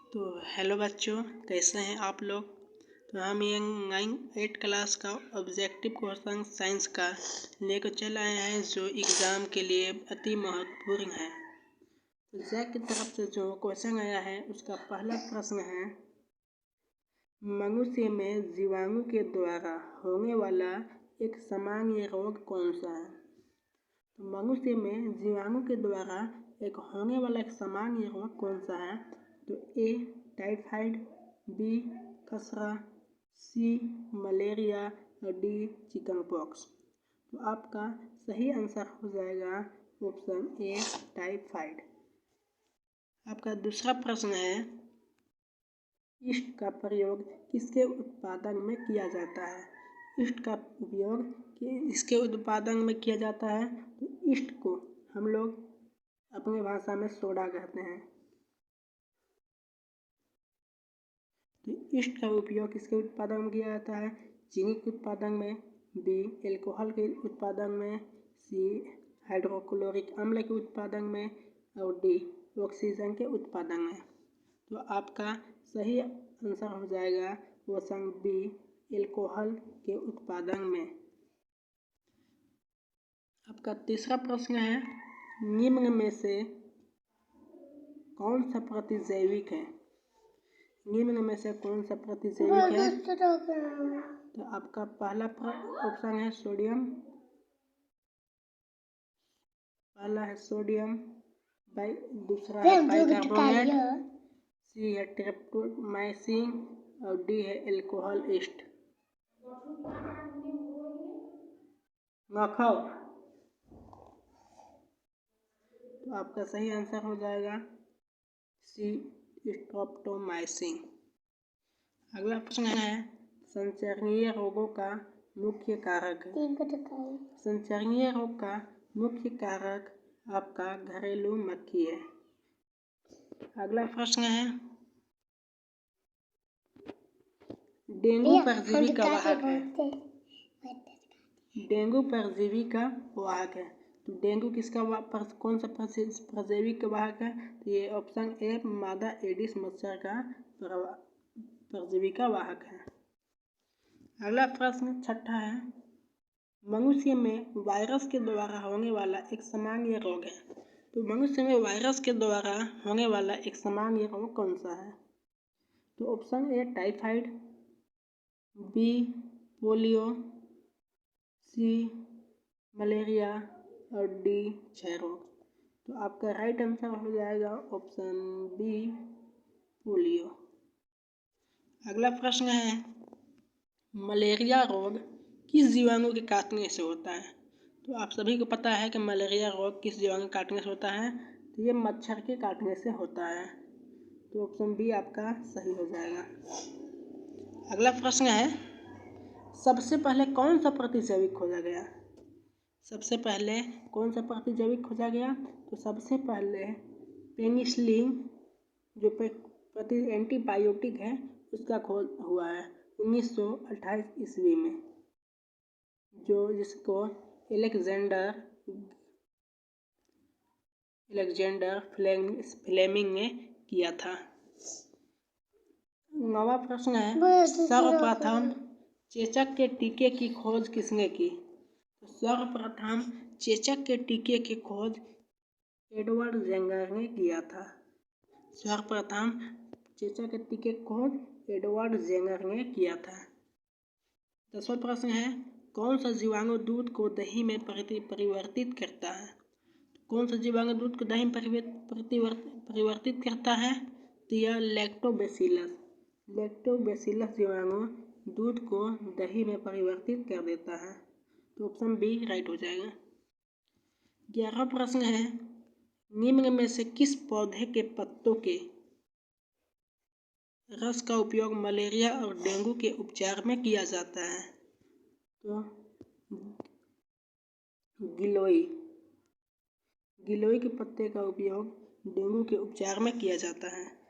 तो हेलो बच्चों, कैसे हैं आप लोग। तो हम ये 8 क्लास का ऑब्जेक्टिव क्वेश्चन साइंस का लेकर चल आए हैं, जो एग्ज़ाम के लिए अति महत्वपूर्ण है। तो जैक की तरफ से जो क्वेश्चन आया है उसका पहला प्रश्न है, मनुष्य में जीवाणु के द्वारा होने वाला एक सामान्य रोग कौन सा है। तो मनुष्य में जीवाणु के द्वारा एक होने वाला एक सामान्य रोग कौन सा है। तो ए टाइफाइड, बी खसरा, सी मलेरिया और डी चिकन पॉक्स। तो आपका सही आंसर हो जाएगा ऑप्शन ए टाइफाइड। आपका दूसरा प्रश्न है, ईस्ट का प्रयोग किसके उत्पादन में किया जाता है। ईस्ट का उपयोग इसके उत्पादन में किया जाता है। तो ईस्ट को हम लोग अपनी भाषा में सोडा कहते हैं। तो ईस्ट का उपयोग किसके उत्पादन में किया जाता है। चीनी के उत्पादन में, बी एल्कोहल के उत्पादन में, सी हाइड्रोक्लोरिक अम्ल के उत्पादन में और डी ऑक्सीजन के उत्पादन में। तो आपका सही आंसर हो जाएगा ऑप्शन बी एल्कोहल के उत्पादन में। आपका तीसरा प्रश्न है, निम्न में से कौन सा प्रतिजैविक है। निम्न में से कौन सा प्रतिजैविक है। तो आपका पहला ऑप्शन है सोडियम, पहला है सोडियम, दूसरा है बाइकार्बोनेट, सी है ट्रिप्टोमाइसिन और डी है एल्कोहल ईस्ट। तो आपका सही आंसर हो जाएगा सी स्ट्रेप्टोमाइसिन। अगला प्रश्न है, संचरणीय रोगों का मुख्य कारक है। संचरणीय रोग का मुख्य कारक आपका घरेलू मक्खी है। अगला प्रश्न है, डेंगू परजीवी का वाहक है। डेंगू परजीवी का वाहक है। तो डेंगू किसका कौन सा परजीवी का वाहक है। तो ये ऑप्शन ए मादा एडिस मच्छर का परजीवी का वाहक है। अगला प्रश्न छठा है, मनुष्य में वायरस के द्वारा होने वाला एक सामान्य रोग है। तो मनुष्य में वायरस के द्वारा होने वाला एक सामान्य रोग कौन सा है। तो option A typhoid, B polio, C malaria और डी क्षय रोग। तो आपका राइट आंसर हो जाएगा ऑप्शन बी पोलियो। अगला प्रश्न है, मलेरिया रोग किस जीवाणु के काटने से होता है। तो आप सभी को पता है कि मलेरिया रोग किस जीवाणु के काटने से होता है। तो ये मच्छर के काटने से होता है। तो ऑप्शन बी आपका सही हो जाएगा। अगला प्रश्न है, सबसे पहले कौन सा प्रतिजैविक खोजा गया। सबसे पहले कौन सा प्रतिजैविक खोजा गया। तो सबसे पहले पेनिसिलिन जो एंटीबायोटिक है उसका खोज हुआ है 1928 ईस्वी में, जिसको एलेक्जेंडर फ्लेमिंग ने किया था। नवा प्रश्न है, सर्वप्रथम चेचक के टीके की खोज किसने की। तो सर्वप्रथम चेचक के टीके की खोज एडवर्ड जेंगर ने किया था। सर्वप्रथम चेचक के टीके की खोज एडवर्ड जेंगर ने किया था। 10वां प्रश्न है, कौन सा जीवाणु दूध को दही में परिवर्तित करता है। कौन सा जीवाणु दूध को दही में परिवर्तित करता है। तो यह लैक्टोबैसिलस जीवाणु दूध को दही में परिवर्तित कर देता है। तो ऑप्शन बी राइट हो जाएगा। 11वां प्रश्न है, निम्न में से किस पौधे के पत्तों के रस का उपयोग मलेरिया और डेंगू के उपचार में किया जाता है। तो गिलोय के पत्ते का उपयोग डेंगू के उपचार में किया जाता है।